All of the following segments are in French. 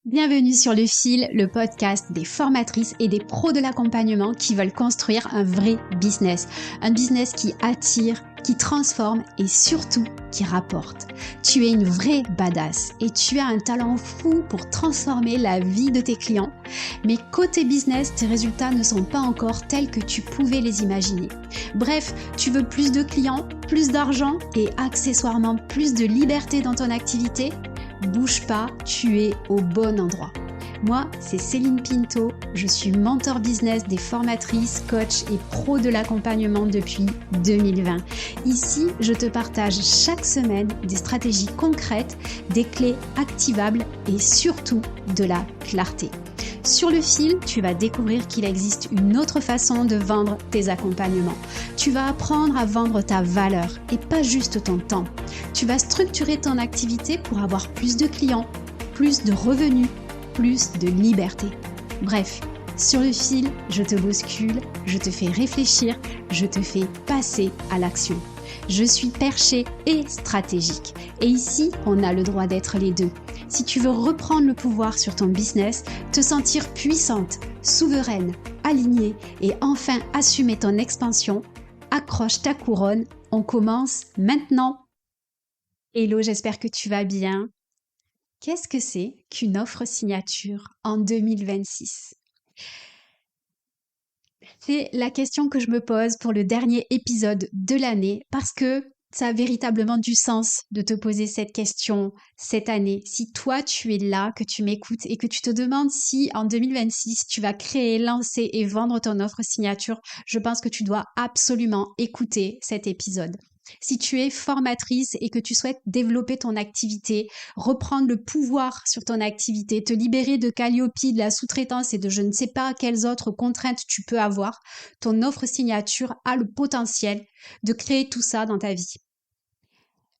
Bienvenue sur Le Fil, le podcast des formatrices et des pros de l'accompagnement qui veulent construire un vrai business. Un business qui attire, qui transforme et surtout qui rapporte. Tu es une vraie badass et tu as un talent fou pour transformer la vie de tes clients. Mais côté business, tes résultats ne sont pas encore tels que tu pouvais les imaginer. Bref, tu veux plus de clients, plus d'argent et accessoirement plus de liberté dans ton activité ? Bouge pas, tu es au bon endroit. Moi, c'est Céline Pinto, je suis mentor business des formatrices, coachs et pros de l'accompagnement depuis 2020. Ici, je te partage chaque semaine des stratégies concrètes, des clés activables et surtout de la clarté. Sur Le Fil, tu vas découvrir qu'il existe une autre façon de vendre tes accompagnements. Tu vas apprendre à vendre ta valeur et pas juste ton temps. Tu vas structurer ton activité pour avoir plus de clients, plus de revenus, plus de liberté. Bref, sur Le Fil, je te bouscule, je te fais réfléchir, je te fais passer à l'action. Je suis perchée et stratégique. Et ici, on a le droit d'être les deux. Si tu veux reprendre le pouvoir sur ton business, te sentir puissante, souveraine, alignée et enfin assumer ton expansion, accroche ta couronne, on commence maintenant. Hello, j'espère que tu vas bien. Qu'est-ce que c'est qu'une offre signature en 2026 ? C'est la question que je me pose pour le dernier épisode de l'année parce que ça a véritablement du sens de te poser cette question cette année. Si toi, tu es là, que tu m'écoutes et que tu te demandes si en 2026, tu vas créer, lancer et vendre ton offre signature, je pense que tu dois absolument écouter cet épisode. Si tu es formatrice et que tu souhaites développer ton activité, reprendre le pouvoir sur ton activité, te libérer de Calliope, de la sous-traitance et de je ne sais pas quelles autres contraintes tu peux avoir, ton offre signature a le potentiel de créer tout ça dans ta vie.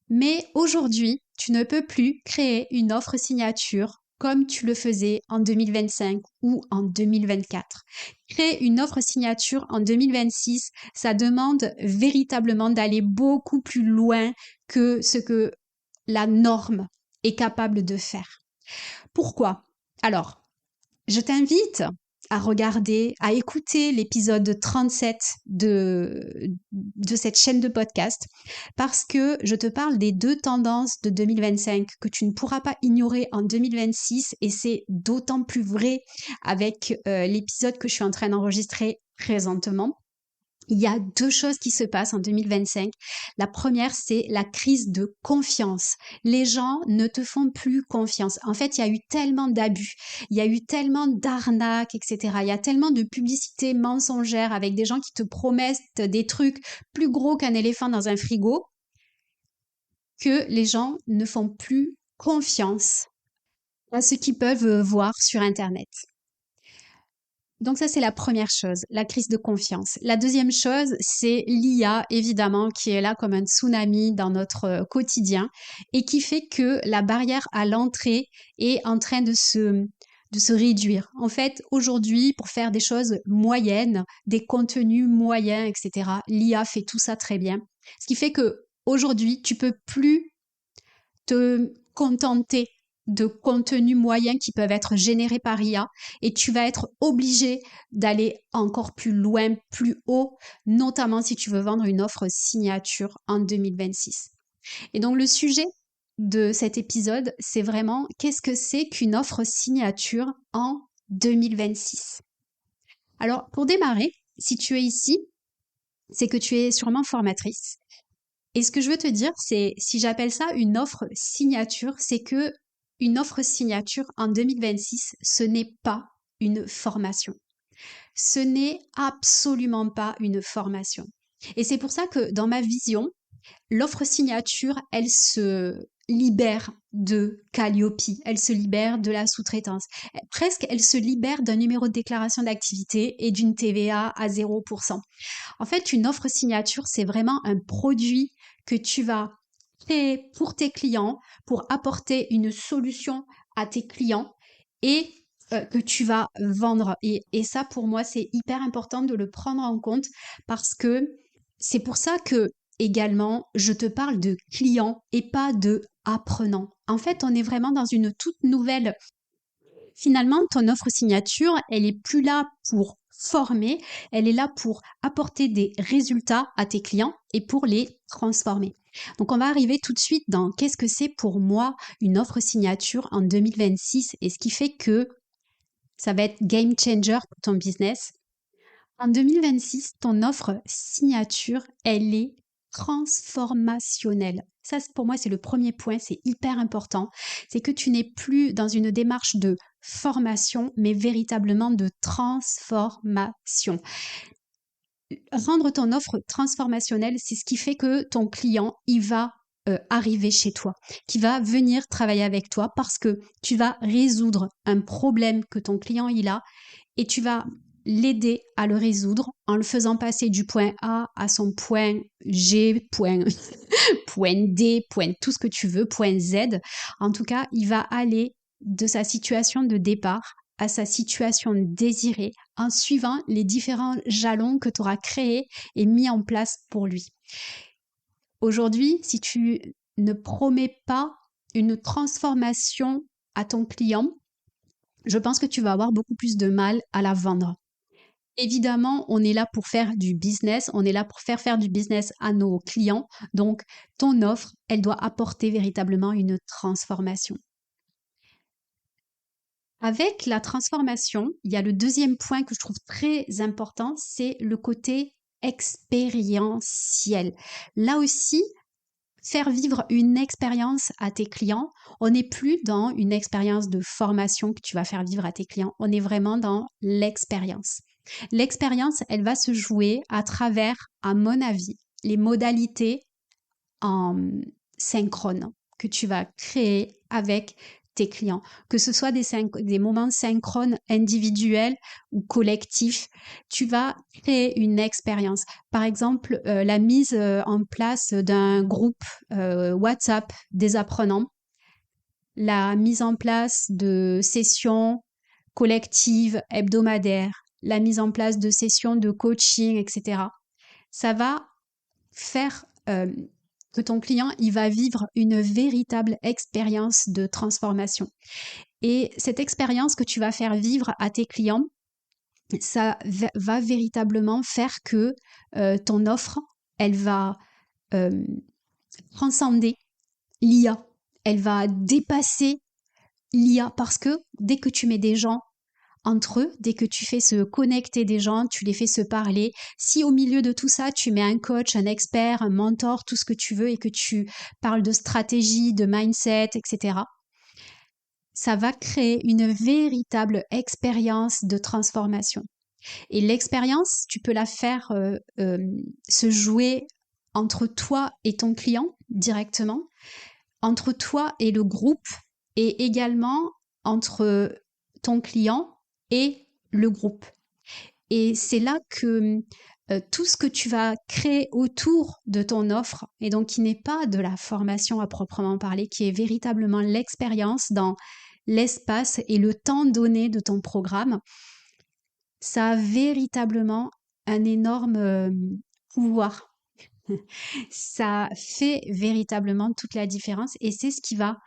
Mais aujourd'hui, tu ne peux plus créer une offre signature comme tu le faisais en 2025 ou en 2024. Créer une offre signature en 2026, ça demande véritablement d'aller beaucoup plus loin que ce que la norme est capable de faire. Pourquoi ? Alors, je t'invite à regarder, à écouter l'épisode 37 de cette chaîne de podcast parce que je te parle des deux tendances de 2025 que tu ne pourras pas ignorer en 2026 et c'est d'autant plus vrai avec l'épisode que je suis en train d'enregistrer présentement. Il y a deux choses qui se passent en 2025. La première, c'est la crise de confiance. Les gens ne te font plus confiance. En fait, il y a eu tellement d'abus, il y a eu tellement d'arnaques, etc. Il y a tellement de publicités mensongères avec des gens qui te promettent des trucs plus gros qu'un éléphant dans un frigo que les gens ne font plus confiance à ce qu'ils peuvent voir sur Internet. Donc ça, c'est la première chose, la crise de confiance. La deuxième chose, c'est l'IA, évidemment, qui est là comme un tsunami dans notre quotidien et qui fait que la barrière à l'entrée est en train de se réduire. En fait, aujourd'hui, pour faire des choses moyennes, des contenus moyens, etc., l'IA fait tout ça très bien. Ce qui fait que aujourd'hui, tu peux plus te contenter de contenus moyens qui peuvent être générés par IA et tu vas être obligé d'aller encore plus loin, plus haut, notamment si tu veux vendre une offre signature en 2026. Et donc le sujet de cet épisode, c'est vraiment qu'est-ce que c'est qu'une offre signature en 2026 ? Alors pour démarrer, si tu es ici, c'est que tu es sûrement formatrice. Et ce que je veux te dire, c'est si j'appelle ça une offre signature, c'est que une offre signature en 2026, ce n'est pas une formation. Ce n'est absolument pas une formation. Et c'est pour ça que dans ma vision, l'offre signature, elle se libère de Calliope, elle se libère de la sous-traitance. Presque, elle se libère d'un numéro de déclaration d'activité et d'une TVA à 0%. En fait, une offre signature, c'est vraiment un produit que tu vas créer pour tes clients, pour apporter une solution à tes clients et que tu vas vendre. Et ça, pour moi, c'est hyper important de le prendre en compte parce que c'est pour ça que également, je te parle de clients et pas de apprenants. En fait, on est vraiment dans une toute nouvelle Finalement, ton offre signature, elle est plus là pour former, elle est là pour apporter des résultats à tes clients et pour les transformer. Donc, on va arriver tout de suite dans qu'est-ce que c'est pour moi une offre signature en 2026 et ce qui fait que ça va être game changer pour ton business. En 2026, ton offre signature, elle est transformationnelle. Ça, pour moi, c'est le premier point, c'est hyper important. C'est que tu n'es plus dans une démarche de formation, mais véritablement de transformation. Rendre ton offre transformationnelle, c'est ce qui fait que ton client, il va arriver chez toi, qui va venir travailler avec toi parce que tu vas résoudre un problème que ton client il a et tu vas l'aider à le résoudre en le faisant passer du point A à son point G, point D, point tout ce que tu veux, point Z. En tout cas, il va aller de sa situation de départ à sa situation désirée en suivant les différents jalons que tu auras créés et mis en place pour lui. Aujourd'hui, si tu ne promets pas une transformation à ton client, je pense que tu vas avoir beaucoup plus de mal à la vendre. Évidemment, on est là pour faire du business, on est là pour faire du business à nos clients. Donc, ton offre, elle doit apporter véritablement une transformation. Avec la transformation, il y a le deuxième point que je trouve très important, c'est le côté expérientiel. Là aussi, faire vivre une expérience à tes clients, on n'est plus dans une expérience de formation que tu vas faire vivre à tes clients, on est vraiment dans l'expérience. L'expérience, elle va se jouer à travers, à mon avis, les modalités en synchrone que tu vas créer avec tes clients, que ce soit des moments synchrones individuels ou collectifs, tu vas créer une expérience. Par exemple, la mise en place d'un groupe WhatsApp des apprenants, la mise en place de sessions collectives hebdomadaires, la mise en place de sessions de coaching, etc. Ça va faire que ton client, il va vivre une véritable expérience de transformation. Et cette expérience que tu vas faire vivre à tes clients, ça va véritablement faire que ton offre, elle va transcender l'IA. Elle va dépasser l'IA parce que dès que tu mets des gens entre eux, dès que tu fais se connecter des gens, tu les fais se parler. Si au milieu de tout ça, tu mets un coach, un expert, un mentor, tout ce que tu veux et que tu parles de stratégie, de mindset, etc., ça va créer une véritable expérience de transformation. Et l'expérience, tu peux la faire se jouer entre toi et ton client directement, entre toi et le groupe et également entre ton client et le groupe. Et c'est là que tout ce que tu vas créer autour de ton offre, et donc qui n'est pas de la formation à proprement parler, qui est véritablement l'expérience dans l'espace et le temps donné de ton programme, ça a véritablement un énorme pouvoir. Ça fait véritablement toute la différence et c'est ce qui va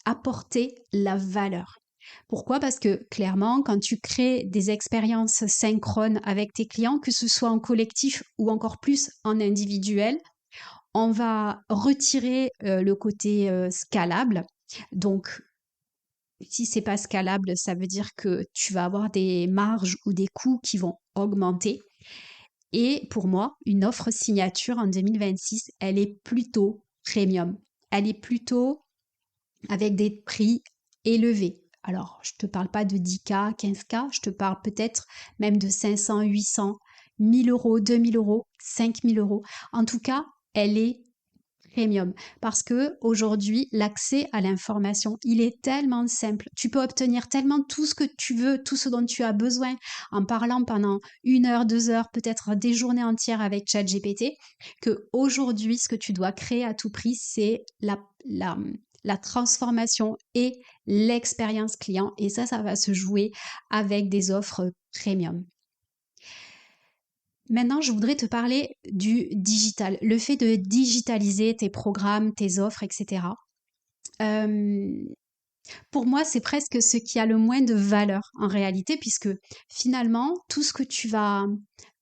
apporter la valeur. Pourquoi? Parce que clairement, quand tu crées des expériences synchrones avec tes clients, que ce soit en collectif ou encore plus en individuel, on va retirer le côté scalable. Donc, si c'est pas scalable, ça veut dire que tu vas avoir des marges ou des coûts qui vont augmenter. Et pour moi, une offre signature en 2026, elle est plutôt premium. Elle est plutôt avec des prix élevés. Alors, je ne te parle pas de 10K, 15K, je te parle peut-être même de 500, 800, 1000 euros, 2000 euros, 5000 euros. En tout cas, elle est premium parce que aujourd'hui, l'accès à l'information, il est tellement simple. Tu peux obtenir tellement tout ce que tu veux, tout ce dont tu as besoin en parlant pendant 1 heure, 2 heures, peut-être des journées entières avec ChatGPT, que aujourd'hui, ce que tu dois créer à tout prix, c'est la transformation et l'expérience client. Et ça va se jouer avec des offres premium. Maintenant, je voudrais te parler du digital, le fait de digitaliser tes programmes, tes offres, etc. Pour moi, c'est presque ce qui a le moins de valeur en réalité, puisque finalement, tout ce que tu vas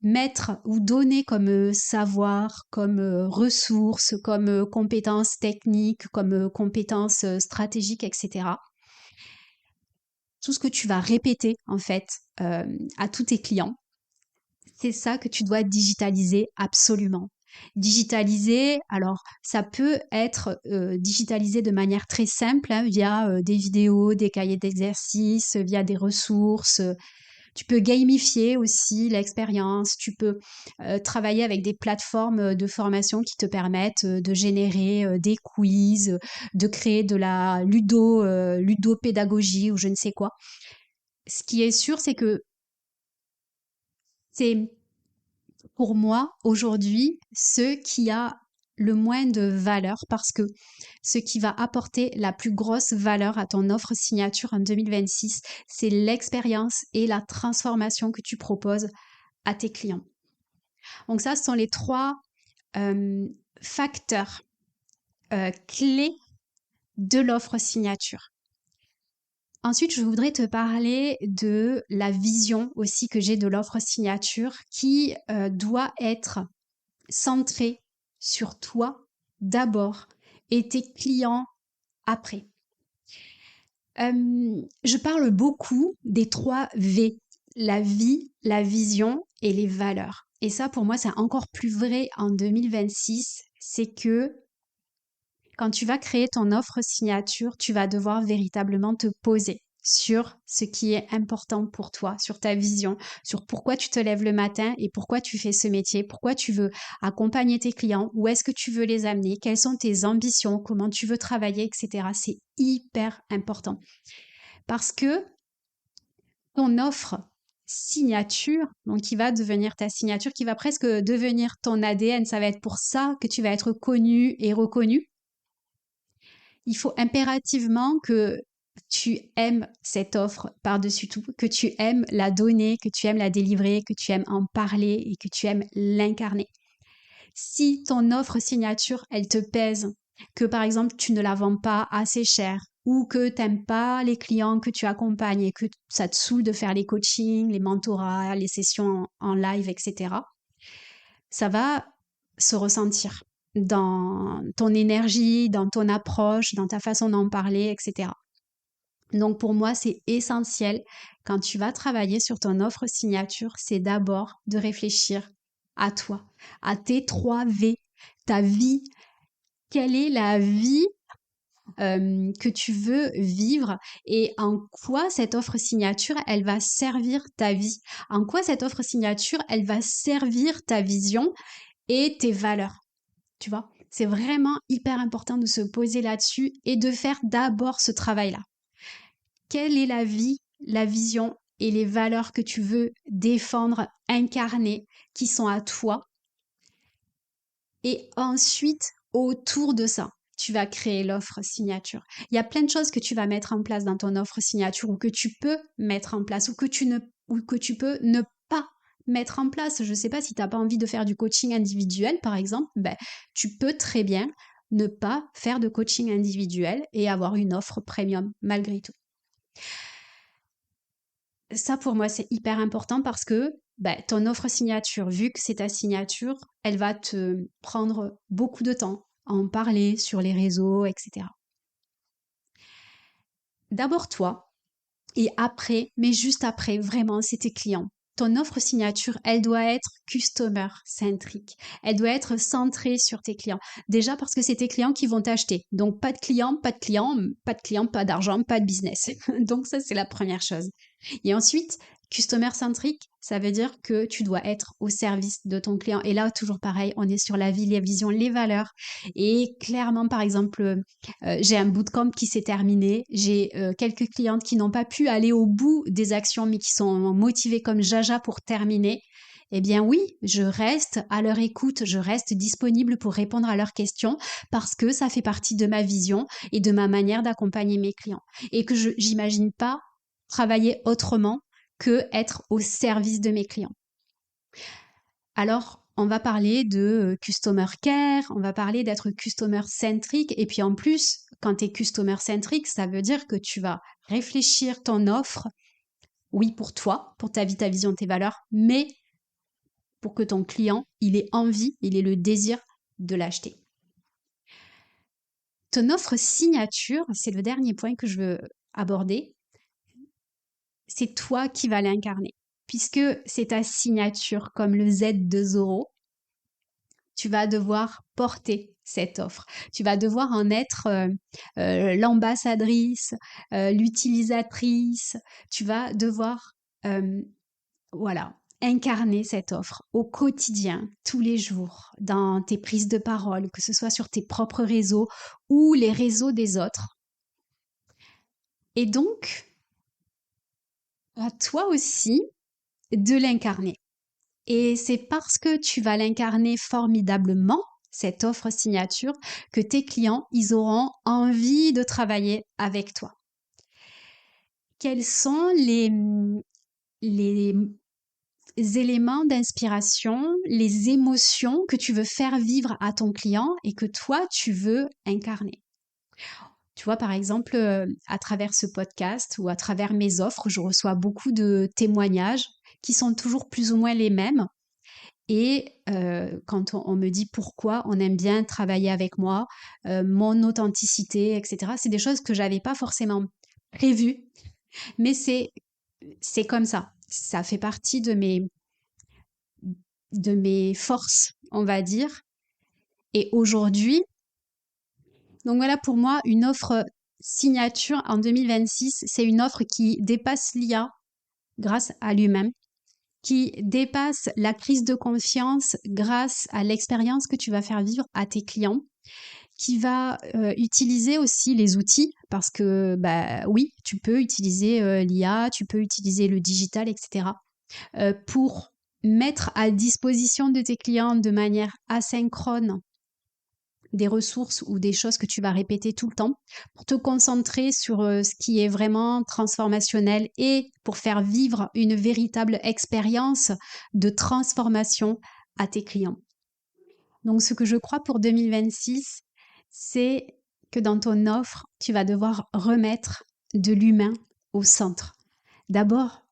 mettre ou donner comme savoir, comme ressources, comme compétences techniques, comme compétences stratégiques, etc., tout ce que tu vas répéter en fait à tous tes clients, c'est ça que tu dois digitaliser absolument. Digitaliser, alors ça peut être digitalisé de manière très simple, hein, via des vidéos, des cahiers d'exercices, via des ressources. Tu peux gamifier aussi l'expérience. Tu peux travailler avec des plateformes de formation qui te permettent de générer des quiz, de créer de la ludopédagogie ou je ne sais quoi. Ce qui est sûr, c'est que c'est pour moi, aujourd'hui, ce qui a le moins de valeur parce que ce qui va apporter la plus grosse valeur à ton offre signature en 2026, c'est l'expérience et la transformation que tu proposes à tes clients. Donc ça, ce sont les trois euh, facteurs clés de l'offre signature. Ensuite, je voudrais te parler de la vision aussi que j'ai de l'offre signature qui doit être centré sur toi d'abord et tes clients après. Je parle beaucoup des 3 V, la vie, la vision et les valeurs. Et ça, pour moi, c'est encore plus vrai en 2026. C'est que quand tu vas créer ton offre signature, tu vas devoir véritablement te poser sur ce qui est important pour toi, sur ta vision, sur pourquoi tu te lèves le matin et pourquoi tu fais ce métier, pourquoi tu veux accompagner tes clients, où est-ce que tu veux les amener, quelles sont tes ambitions, comment tu veux travailler, etc. C'est hyper important parce que ton offre signature, donc qui va devenir ta signature, qui va presque devenir ton ADN, ça va être pour ça que tu vas être connu et reconnu. Il faut impérativement que tu aimes cette offre par-dessus tout, que tu aimes la donner, que tu aimes la délivrer, que tu aimes en parler et que tu aimes l'incarner. Si ton offre signature, elle te pèse, que par exemple tu ne la vends pas assez cher ou que tu n'aimes pas les clients que tu accompagnes et que ça te saoule de faire les coachings, les mentorats, les sessions en live, etc., ça va se ressentir dans ton énergie, dans ton approche, dans ta façon d'en parler, etc. Donc pour moi, c'est essentiel quand tu vas travailler sur ton offre signature, c'est d'abord de réfléchir à toi, à tes 3 V, ta vie. Quelle est la vie que tu veux vivre et en quoi cette offre signature, elle va servir ta vie? En quoi cette offre signature, elle va servir ta vision et tes valeurs? Tu vois, c'est vraiment hyper important de se poser là-dessus et de faire d'abord ce travail-là. Quelle est la vie, la vision et les valeurs que tu veux défendre, incarner, qui sont à toi? Et ensuite, autour de ça, tu vas créer l'offre signature. Il y a plein de choses que tu vas mettre en place dans ton offre signature ou que tu peux mettre en place ou que tu peux ne pas mettre en place. Je ne sais pas si tu n'as pas envie de faire du coaching individuel, par exemple, ben, tu peux très bien ne pas faire de coaching individuel et avoir une offre premium malgré tout. Ça, pour moi, c'est hyper important parce que ton offre signature, vu que c'est ta signature, elle va te prendre beaucoup de temps à en parler sur les réseaux, etc. D'abord toi, et après, mais juste après, vraiment, c'est tes clients. Ton offre signature, elle doit être customer centrique. Elle doit être centrée sur tes clients. Déjà parce que c'est tes clients qui vont t'acheter. Donc pas de clients, pas de clients, pas de clients, pas d'argent, pas de business. Donc ça, c'est la première chose. Et ensuite, customer centric, ça veut dire que tu dois être au service de ton client. Et là, toujours pareil, on est sur la vie, les visions, les valeurs. Et clairement, par exemple, j'ai un bootcamp qui s'est terminé. J'ai quelques clientes qui n'ont pas pu aller au bout des actions, mais qui sont motivées comme Jaja pour terminer. Eh bien oui, je reste à leur écoute, je reste disponible pour répondre à leurs questions parce que ça fait partie de ma vision et de ma manière d'accompagner mes clients. Et que j'imagine pas travailler autrement que être au service de mes clients. Alors, on va parler de customer care, on va parler d'être customer centric. Et puis en plus, quand tu es customer centric, ça veut dire que tu vas réfléchir ton offre, oui, pour toi, pour ta vie, ta vision, tes valeurs, mais pour que ton client, il ait envie, il ait le désir de l'acheter. Ton offre signature, c'est le dernier point que je veux aborder. C'est toi qui vas l'incarner. Puisque c'est ta signature comme le Z de Zorro, tu vas devoir porter cette offre. Tu vas devoir en être l'ambassadrice, l'utilisatrice. Tu vas devoir voilà, incarner cette offre au quotidien, tous les jours, dans tes prises de parole, que ce soit sur tes propres réseaux ou les réseaux des autres. Et donc, à toi aussi de l'incarner. Et c'est parce que tu vas l'incarner formidablement, cette offre signature, que tes clients, ils auront envie de travailler avec toi. Quels sont les éléments d'inspiration, les émotions que tu veux faire vivre à ton client et que toi, tu veux incarner? Tu vois, par exemple, à travers ce podcast ou à travers mes offres, je reçois beaucoup de témoignages qui sont toujours plus ou moins les mêmes. Et quand on me dit pourquoi on aime bien travailler avec moi, mon authenticité, etc., c'est des choses que j'avais pas forcément prévues, mais c'est comme ça. Ça fait partie de mes forces, on va dire. Et aujourd'hui, donc voilà, pour moi, une offre signature en 2026, c'est une offre qui dépasse l'IA grâce à lui-même, qui dépasse la crise de confiance grâce à l'expérience que tu vas faire vivre à tes clients, qui va utiliser aussi les outils, parce que bah oui, tu peux utiliser l'IA, tu peux utiliser le digital, etc. Pour mettre à disposition de tes clients de manière asynchrone des ressources ou des choses que tu vas répéter tout le temps pour te concentrer sur ce qui est vraiment transformationnel et pour faire vivre une véritable expérience de transformation à tes clients. Donc ce que je crois pour 2026, c'est que dans ton offre, tu vas devoir remettre de l'humain au centre. D'abord,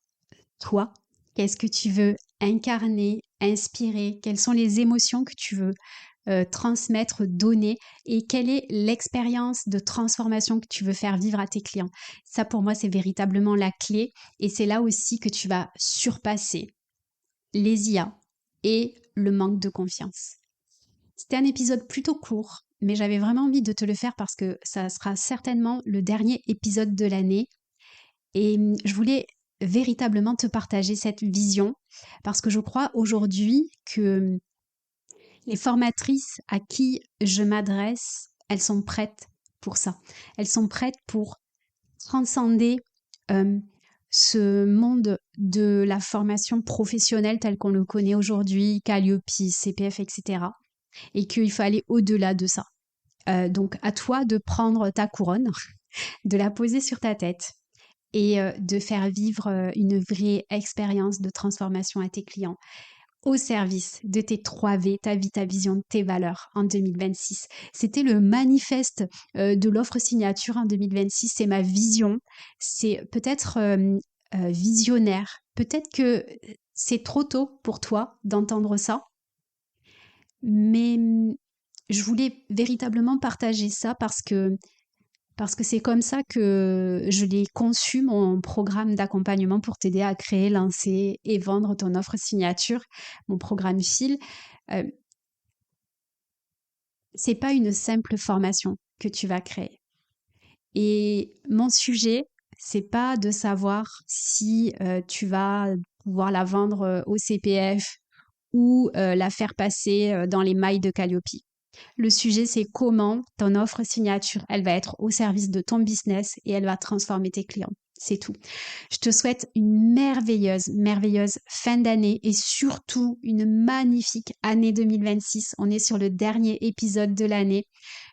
toi, qu'est-ce que tu veux incarner, inspirer, quelles sont les émotions que tu veux transmettre, donner et quelle est l'expérience de transformation que tu veux faire vivre à tes clients. Ça, pour moi, c'est véritablement la clé et c'est là aussi que tu vas surpasser les IA et le manque de confiance. C'était un épisode plutôt court, mais j'avais vraiment envie de te le faire parce que ça sera certainement le dernier épisode de l'année et je voulais véritablement te partager cette vision parce que je crois aujourd'hui que les formatrices à qui je m'adresse, elles sont prêtes pour ça. Elles sont prêtes pour transcender ce monde de la formation professionnelle tel qu'on le connaît aujourd'hui, Calliope, CPF, etc. Et qu'il faut aller au-delà de ça. Donc à toi de prendre ta couronne, de la poser sur ta tête et de faire vivre une vraie expérience de transformation à tes clients au service de tes 3 V, ta vie, ta vision, tes valeurs en 2026. C'était le manifeste de l'offre signature en 2026. C'est ma vision. C'est peut-être visionnaire. Peut-être que c'est trop tôt pour toi d'entendre ça. Mais je voulais véritablement partager ça parce que c'est comme ça que je l'ai conçu, mon programme d'accompagnement pour t'aider à créer, lancer et vendre ton offre signature, mon programme Fil. C'est pas une simple formation que tu vas créer. Et mon sujet, c'est pas de savoir si tu vas pouvoir la vendre au CPF ou la faire passer dans les mailles de Calliope. Le sujet, c'est comment ton offre signature, elle va être au service de ton business et elle va transformer tes clients. C'est tout. Je te souhaite une merveilleuse, merveilleuse fin d'année et surtout une magnifique année 2026. On est sur le dernier épisode de l'année.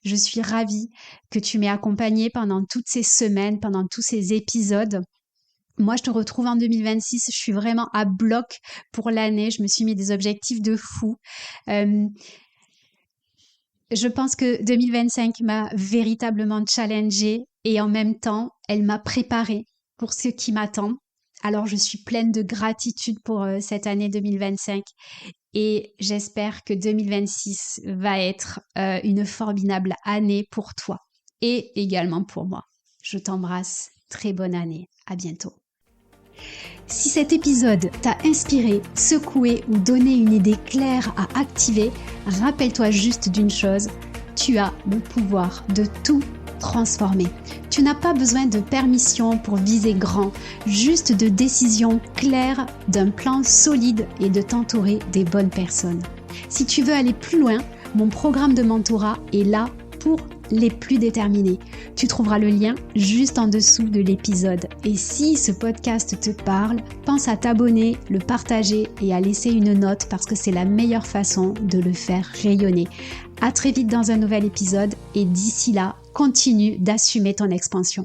Je suis ravie que tu m'aies accompagnée pendant toutes ces semaines, pendant tous ces épisodes. Moi, je te retrouve en 2026. Je suis vraiment à bloc pour l'année. Je me suis mis des objectifs de fou. Euh, je pense que 2025 m'a véritablement challengée et en même temps, elle m'a préparée pour ce qui m'attend. Alors, je suis pleine de gratitude pour cette année 2025 et j'espère que 2026 va être une formidable année pour toi et également pour moi. Je t'embrasse. Très bonne année. À bientôt. Si cet épisode t'a inspiré, secoué ou donné une idée claire à activer, rappelle-toi juste d'une chose, tu as le pouvoir de tout transformer. Tu n'as pas besoin de permission pour viser grand, juste de décisions claires, d'un plan solide et de t'entourer des bonnes personnes. Si tu veux aller plus loin, mon programme de mentorat est là pour les plus déterminés. Tu trouveras le lien juste en dessous de l'épisode. Et si ce podcast te parle, pense à t'abonner, le partager et à laisser une note parce que c'est la meilleure façon de le faire rayonner. À très vite dans un nouvel épisode et d'ici là, continue d'assumer ton expansion.